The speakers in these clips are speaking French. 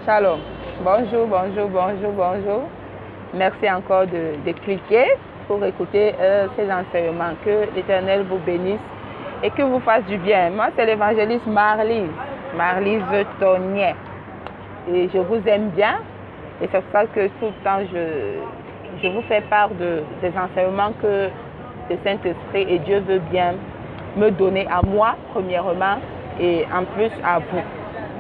Shalom. Bonjour, bonjour, bonjour, bonjour. Merci encore de cliquer pour écouter ces enseignements. Que l'Éternel vous bénisse et que vous fasse du bien. Moi, c'est l'évangéliste Marlise Tonnier. Et je vous aime bien. Et c'est pour ça que tout le temps, je vous fais part des enseignements que le Saint-Esprit et Dieu veut bien me donner à moi, premièrement, et en plus à vous.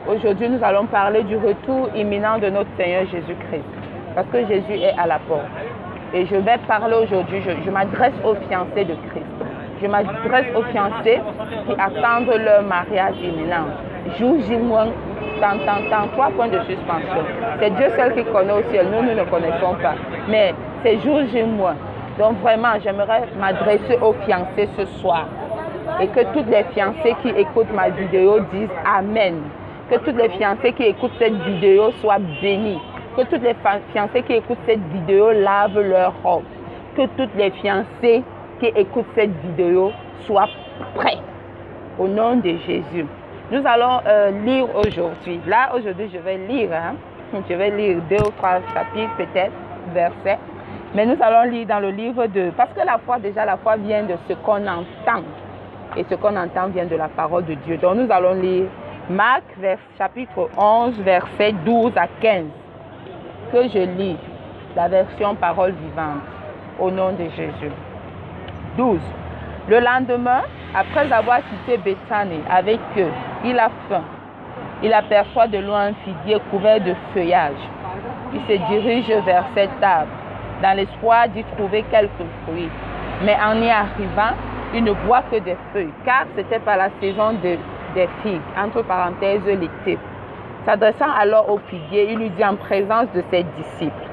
Aujourd'hui, nous allons parler du retour imminent de notre Seigneur Jésus-Christ. Parce que Jésus est à la porte. Et je vais parler aujourd'hui, je m'adresse aux fiancés de Christ. Je m'adresse aux fiancés qui attendent leur mariage imminent. Jour J-, tant, 3 points de suspension. C'est Dieu seul qui connaît au ciel, nous ne connaissons pas. Mais c'est jour J-. Donc vraiment, j'aimerais m'adresser aux fiancés ce soir. Et que toutes les fiancées qui écoutent ma vidéo disent Amen. Que toutes les fiancées qui écoutent cette vidéo soient bénies. Que toutes les fiancées qui écoutent cette vidéo lavent leur robe. Que toutes les fiancées qui écoutent cette vidéo soient prêtes. Au nom de Jésus. Nous allons lire aujourd'hui. Là, aujourd'hui, je vais lire. Je vais lire 2 ou 3 chapitres, peut-être, versets. Mais nous allons lire dans le livre de... Parce que la foi vient de ce qu'on entend. Et ce qu'on entend vient de la parole de Dieu. Donc, nous allons lire Marc, chapitre 11, versets 12 à 15. Que je lis la version parole vivante. Au nom de Jésus. 12. Le lendemain, après avoir quitté Bethanie avec eux, il a faim. Il aperçoit de loin un figuier couvert de feuillage. Il se dirige vers cette table, dans l'espoir d'y trouver quelques fruits. Mais en y arrivant, il ne voit que des feuilles, car c'était pas la saison des figues, entre parenthèses l'été. S'adressant alors au figuier, il lui dit en présence de ses disciples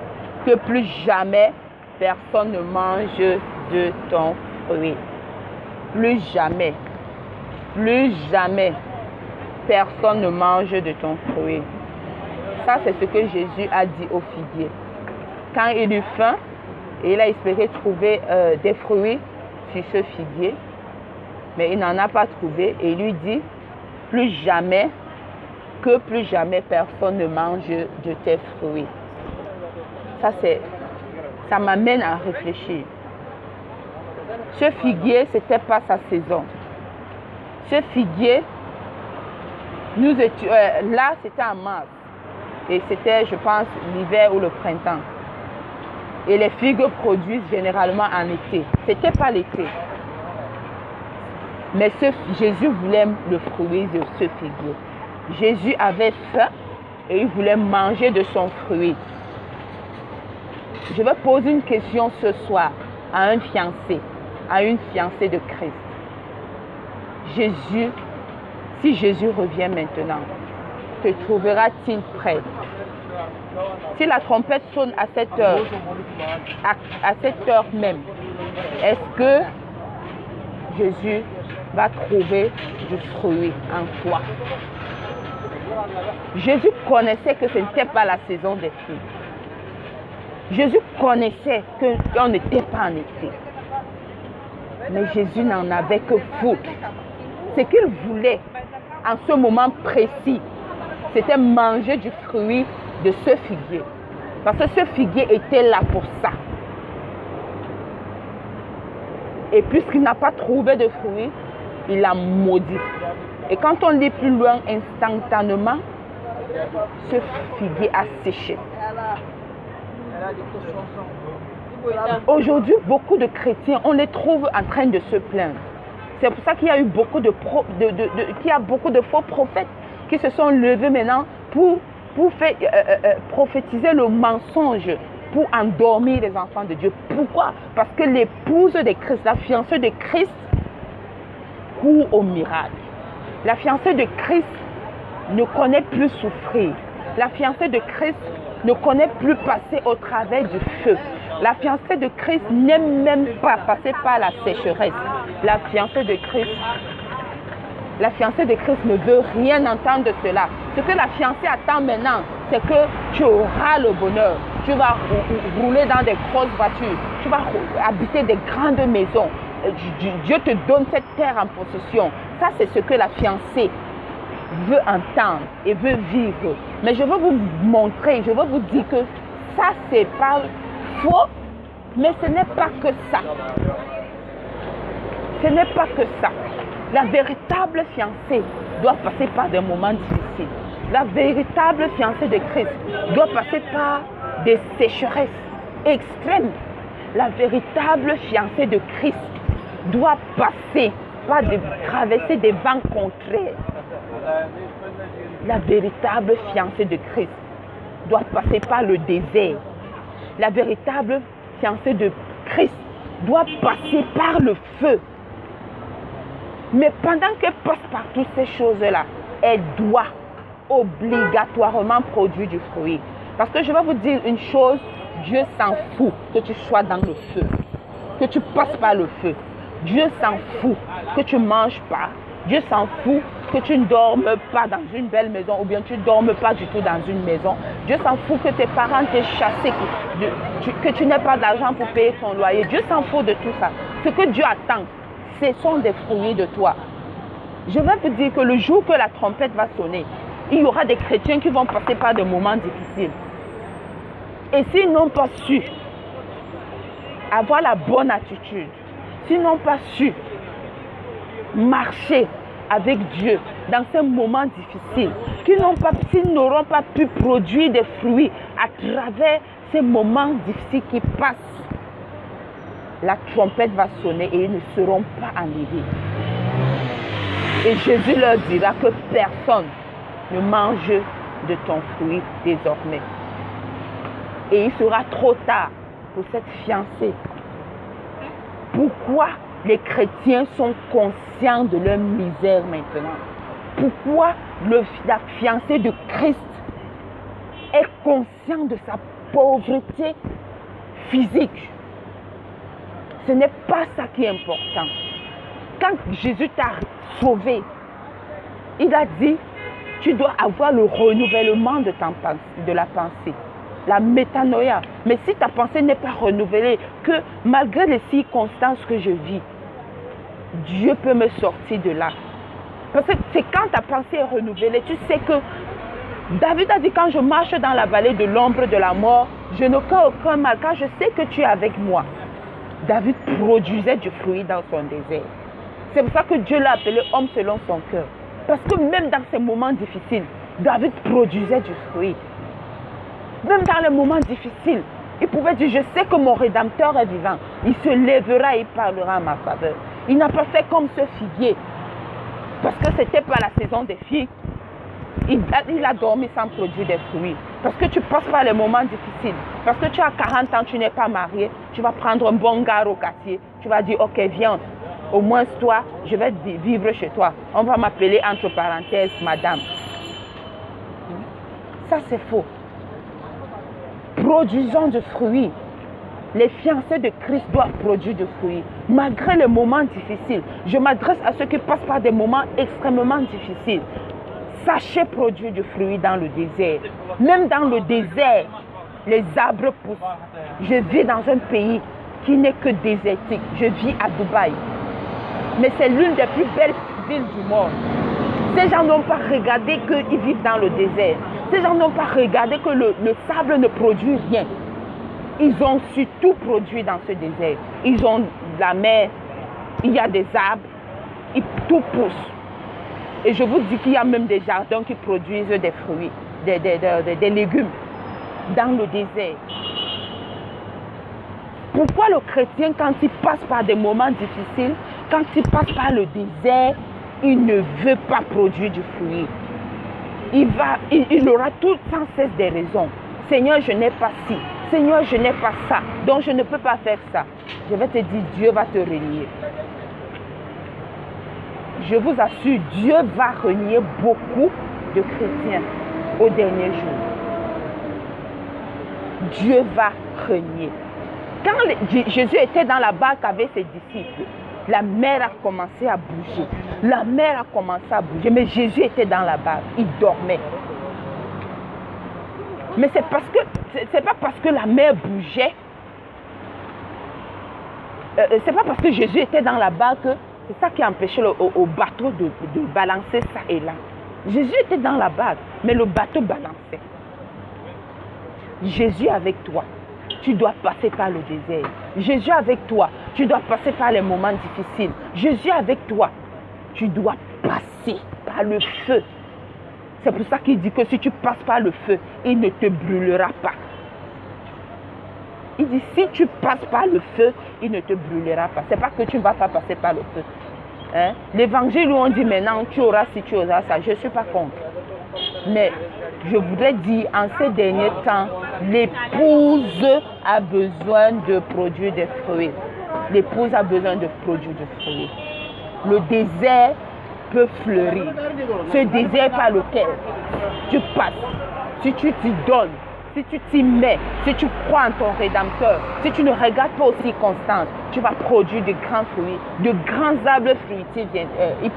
que plus jamais personne ne mange de ton fruit. Plus jamais personne ne mange de ton fruit. Ça, c'est ce que Jésus a dit au figuier. Quand il eut faim, et il a espéré trouver des fruits sur ce figuier, mais il n'en a pas trouvé, et il lui dit, plus jamais personne ne mange de tes fruits. Ça m'amène à réfléchir. Ce figuier, ce n'était pas sa saison. Ce figuier, là, c'était en mars. Et c'était, je pense, l'hiver ou le printemps. Et les figues produisent généralement en été. Ce n'était pas l'été. Mais Jésus voulait le fruit de ce figuier. Jésus avait faim et il voulait manger de son fruit. Je vais poser une question ce soir à un fiancé, à une fiancée de Christ. Si Jésus revient maintenant, te trouvera-t-il prêt? Si la trompette sonne à cette heure même, est-ce que Jésus va trouver du fruit en toi? Jésus connaissait que ce n'était pas la saison des figues. Jésus connaissait qu'on n'était pas en été. Mais Jésus n'en avait que foutre. Ce qu'il voulait en ce moment précis, c'était manger du fruit de ce figuier. Parce que ce figuier était là pour ça. Et puisqu'il n'a pas trouvé de fruit, il a maudit. Et quand on lit plus loin, instantanément, ce figuier a séché. Aujourd'hui, beaucoup de chrétiens, on les trouve en train de se plaindre. C'est pour ça qu'il y a eu beaucoup de faux prophètes qui se sont levés maintenant pour faire prophétiser le mensonge, pour endormir les enfants de Dieu. Pourquoi? Parce que l'épouse de Christ, la fiancée de Christ, court au miracle. La fiancée de Christ ne connaît plus souffrir. La fiancée de Christ ne connaît plus passer au travers du feu. La fiancée de Christ n'aime même pas passer par la sécheresse. La fiancée de Christ ne veut rien entendre de cela. Ce que la fiancée attend maintenant, c'est que tu auras le bonheur. Tu vas rouler dans des grosses voitures. Tu vas habiter des grandes maisons. Dieu te donne cette terre en possession. Ça, c'est ce que la fiancée veut entendre et veut vivre. Mais je veux vous montrer, je veux vous dire que ça, c'est pas faux, mais ce n'est pas que ça. Ce n'est pas que ça. La véritable fiancée doit passer par des moments difficiles. La véritable fiancée de Christ doit passer par des sécheresses extrêmes. La véritable fiancée de Christ doit passer par traverser des vents contraires. La véritable fiancée de Christ doit passer par le désert. La véritable fiancée de Christ doit passer par le feu. Mais pendant qu'elle passe par toutes ces choses-là, elle doit obligatoirement produire du fruit. Parce que je vais vous dire une chose, Dieu s'en fout que tu sois dans le feu, que tu passes par le feu. Dieu s'en fout que tu ne manges pas. Dieu s'en fout que tu ne dormes pas dans une belle maison ou bien tu ne dormes pas du tout dans une maison. Dieu s'en fout que tes parents t'aient chassé, que tu n'aies pas d'argent pour payer ton loyer. Dieu s'en fout de tout ça. Ce que Dieu attend, ce sont des fruits de toi. Je vais vous dire que le jour que la trompette va sonner, il y aura des chrétiens qui vont passer par des moments difficiles. Et s'ils n'ont pas su avoir la bonne attitude, s'ils n'ont pas su marcher avec Dieu dans ces moments difficiles, s'ils n'auront pas pu produire des fruits à travers ces moments difficiles qui passent, la trompette va sonner et ils ne seront pas enlevés. Et Jésus leur dira que personne ne mange de ton fruit désormais. Et il sera trop tard pour cette fiancée. Pourquoi les chrétiens sont conscients de leur misère maintenant? Pourquoi la fiancée de Christ est conscient de sa pauvreté physique? Ce n'est pas ça qui est important. Quand Jésus t'a sauvé, il a dit, tu dois avoir le renouvellement de la pensée, la métanoïa. Mais si ta pensée n'est pas renouvelée, que malgré les circonstances que je vis, Dieu peut me sortir de là. Parce que c'est quand ta pensée est renouvelée, tu sais que David a dit, quand je marche dans la vallée de l'ombre de la mort, je n'ai aucun mal, car je sais que tu es avec moi. David produisait du fruit dans son désert. C'est pour ça que Dieu l'a appelé homme selon son cœur. Parce que même dans ces moments difficiles, David produisait du fruit. Même dans les moments difficiles, il pouvait dire, je sais que mon Rédempteur est vivant. Il se lèvera et il parlera en ma faveur. Il n'a pas fait comme ce figuier. Parce que ce n'était pas la saison des figues. Il a dormi sans produire des fruits. Parce que tu passes par les moments difficiles. Parce que tu as 40 ans, tu n'es pas marié. Tu vas prendre un bon gars au quartier. Tu vas dire, ok, viens. Au moins toi, je vais vivre chez toi. On va m'appeler entre parenthèses, madame. Ça, c'est faux. Produisons du fruit. Les fiancés de Christ doivent produire du fruit. Malgré les moments difficiles, je m'adresse à ceux qui passent par des moments extrêmement difficiles. Sachez produire du fruit dans le désert. Même dans le désert, les arbres poussent. Je vis dans un pays qui n'est que désertique. Je vis à Dubaï. Mais c'est l'une des plus belles villes du monde. Ces gens n'ont pas regardé qu'ils vivent dans le désert. Ces gens n'ont pas regardé que le sable ne produit rien. Ils ont su tout produire dans ce désert. Ils ont la mer, il y a des arbres, tout pousse. Et je vous dis qu'il y a même des jardins qui produisent des fruits, des légumes dans le désert. Pourquoi le chrétien, quand il passe par des moments difficiles, quand il passe par le désert, il ne veut pas produire du fruit? Il aura tout sans cesse des raisons. Seigneur, je n'ai pas ci. Seigneur, je n'ai pas ça. Donc je ne peux pas faire ça. Je vais te dire, Dieu va te renier. Je vous assure, Dieu va renier beaucoup de chrétiens au dernier jour. Dieu va renier. Quand Jésus était dans la barque avec ses disciples, la mer a commencé à bouger. La mer a commencé à bouger. Mais Jésus était dans la barque. Il dormait. Mais c'est pas parce que la mer bougeait. C'est pas parce que Jésus était dans la barque. C'est ça qui a empêché au bateau de balancer ça et là. Jésus était dans la barque, mais le bateau balançait. Jésus avec toi, tu dois passer par le désert. Jésus avec toi, tu dois passer par les moments difficiles. Jésus avec toi, tu dois passer par le feu. C'est pour ça qu'il dit que si tu passes par le feu, il ne te brûlera pas. Il dit, si tu passes par le feu, il ne te brûlera pas. Ce n'est pas que tu ne vas pas passer par le feu. Hein? L'évangile où on dit maintenant, tu auras si tu auras ça, je ne suis pas contre. Mais je voudrais dire, en ces derniers temps, l'épouse a besoin de produire des fruits. L'épouse a besoin de produire des fruits. Le désert peut fleurir. Ce désert par lequel tu passes, si tu t'y donnes, si tu t'y mets, si tu crois en ton Rédempteur, si tu ne regardes pas aux circonstances, tu vas produire de grands fruits, de grands arbres fruitiers ils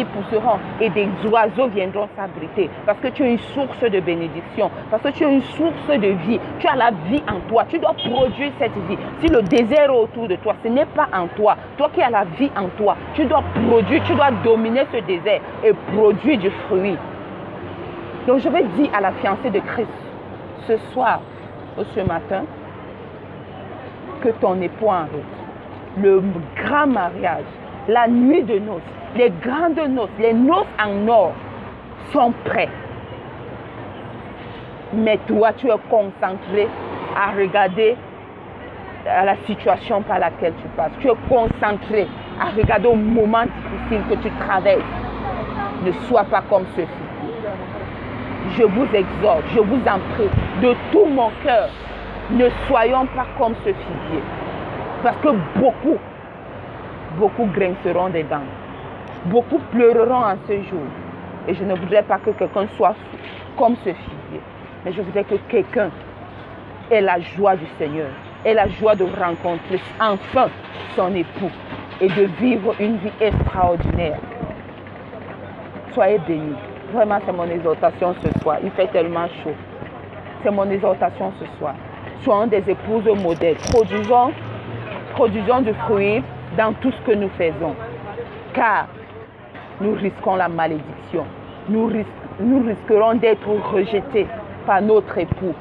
pousseront et des oiseaux viendront s'abriter parce que tu es une source de bénédiction, parce que tu es une source de vie, tu as la vie en toi, tu dois produire cette vie. Si le désert est autour de toi, ce n'est pas en toi, toi qui as la vie en toi, tu dois produire, tu dois dominer ce désert et produire du fruit. Donc je vais dire à la fiancée de Christ, ce soir ou ce matin, que ton époux en route, le grand mariage, la nuit de noces, les grandes noces, les noces en or sont prêts. Mais toi, tu es concentré à regarder à la situation par laquelle tu passes. Tu es concentré à regarder au moment difficile que tu traverses. Ne sois pas comme ceux-ci. Je vous exhorte, je vous en prie, de tout mon cœur, ne soyons pas comme ce figuier. Parce que beaucoup grinceront des dents. Beaucoup pleureront en ce jour. Et je ne voudrais pas que quelqu'un soit comme ce figuier. Mais je voudrais que quelqu'un ait la joie du Seigneur, ait la joie de rencontrer enfin son époux et de vivre une vie extraordinaire. Soyez bénis. Vraiment, c'est mon exhortation ce soir. Il fait tellement chaud. C'est mon exhortation ce soir. Soyons des épouses modèles. Produisons du fruit dans tout ce que nous faisons. Car nous risquons la malédiction. Nous risquerons d'être rejetés par notre époux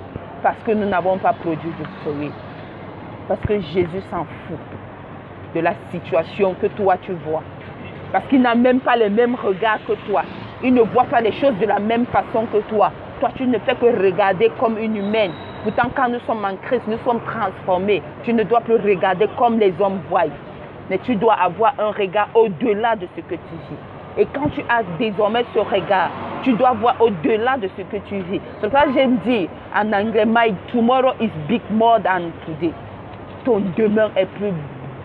parce que nous n'avons pas produit du fruit. Parce que Jésus s'en fout de la situation que toi tu vois. Parce qu'il n'a même pas le même regard que toi. Il ne voit pas les choses de la même façon que toi. Toi, tu ne fais que regarder comme une humaine. Pourtant, quand nous sommes en Christ, nous sommes transformés. Tu ne dois plus regarder comme les hommes voient. Mais tu dois avoir un regard au-delà de ce que tu vis. Et quand tu as désormais ce regard, tu dois voir au-delà de ce que tu vis. C'est pour ça que j'aime dire en anglais, my tomorrow is big more than today. Ton demain est plus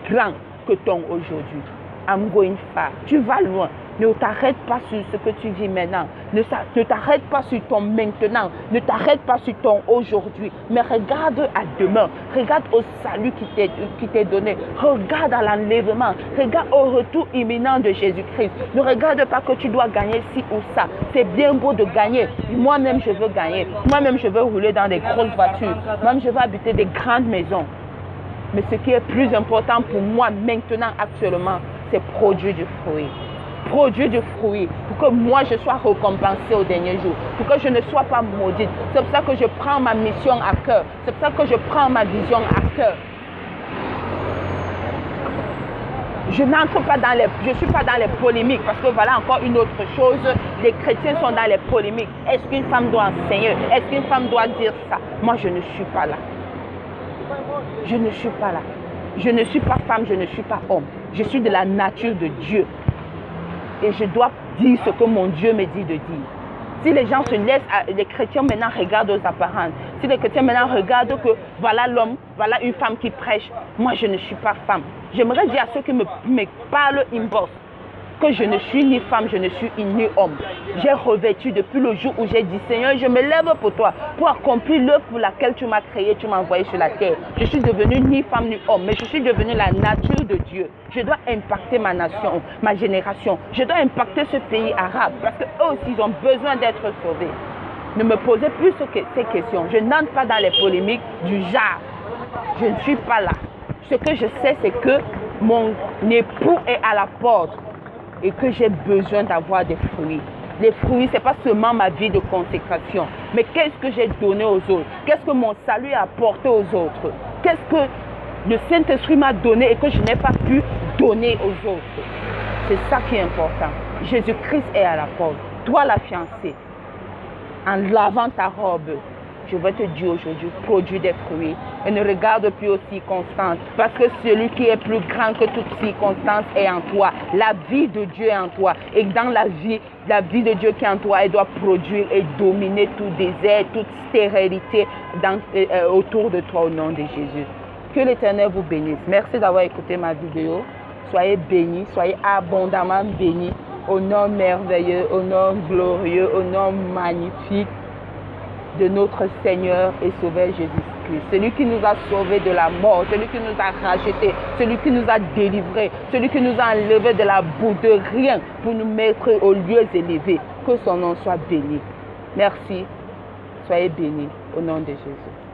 grand que ton aujourd'hui. I'm going far. Tu vas loin. Ne t'arrête pas sur ce que tu vis maintenant. Ne t'arrête pas sur ton maintenant. Ne t'arrête pas sur ton aujourd'hui. Mais regarde à demain. Regarde au salut qui t'est donné. Regarde à l'enlèvement. Regarde au retour imminent de Jésus-Christ. Ne regarde pas que tu dois gagner ci ou ça. C'est bien beau de gagner. Moi-même, je veux gagner. Moi-même, je veux rouler dans des grosses voitures. Moi-même, je veux habiter des grandes maisons. Mais ce qui est plus important pour moi maintenant, actuellement, c'est produire du fruit. Produire du fruit pour que moi je sois récompensé au dernier jour, pour que je ne sois pas maudite. C'est pour ça que je prends ma mission à cœur. C'est pour ça que je prends ma vision à cœur. Je n'entre pas dans je suis pas dans les polémiques parce que voilà encore une autre chose. Les chrétiens sont dans les polémiques. Est-ce qu'une femme doit enseigner? Est-ce qu'une femme doit dire ça? Moi je ne suis pas là. Je ne suis pas là. Je ne suis pas femme, je ne suis pas homme. Je suis de la nature de Dieu. Et je dois dire ce que mon Dieu me dit de dire. Si les gens se laissent, les chrétiens maintenant regardent aux apparences. Si les chrétiens maintenant regardent que voilà l'homme, voilà une femme qui prêche. Moi, je ne suis pas femme. J'aimerais dire à ceux qui me parlent inbox que je ne suis ni femme, je ne suis ni homme. J'ai revêtu depuis le jour où j'ai dit, Seigneur, je me lève pour toi, pour accomplir l'œuvre pour laquelle tu m'as créé, tu m'as envoyé sur la terre. Je suis devenue ni femme ni homme, mais je suis devenue la nature de Dieu. Je dois impacter ma nation, ma génération. Je dois impacter ce pays arabe, parce qu'eux aussi, ils ont besoin d'être sauvés. Ne me posez plus ces questions. Je n'entre pas dans les polémiques du genre. Je ne suis pas là. Ce que je sais, c'est que mon époux est à la porte et que j'ai besoin d'avoir des fruits. Les fruits, ce n'est pas seulement ma vie de consécration, mais qu'est-ce que j'ai donné aux autres? Qu'est-ce que mon salut a apporté aux autres? Qu'est-ce que le Saint-Esprit m'a donné et que je n'ai pas pu donner aux autres? C'est ça qui est important. Jésus-Christ est à la porte. Toi, la fiancée, en lavant ta robe, je vais te dire aujourd'hui, produis des fruits et ne regarde plus aux circonstances. Parce que celui qui est plus grand que toute circonstance est en toi. La vie de Dieu est en toi. Et dans la vie de Dieu qui est en toi, elle doit produire et dominer tout désert, toute stérilité autour de toi au nom de Jésus. Que l'Éternel vous bénisse. Merci d'avoir écouté ma vidéo. Soyez bénis, soyez abondamment bénis. Au nom merveilleux, au nom glorieux, au nom magnifique de notre Seigneur et Sauveur Jésus-Christ. Celui qui nous a sauvés de la mort, celui qui nous a rachetés, celui qui nous a délivrés, celui qui nous a enlevés de la boue, de rien, pour nous mettre aux lieux élevés. Que son nom soit béni. Merci. Soyez bénis au nom de Jésus.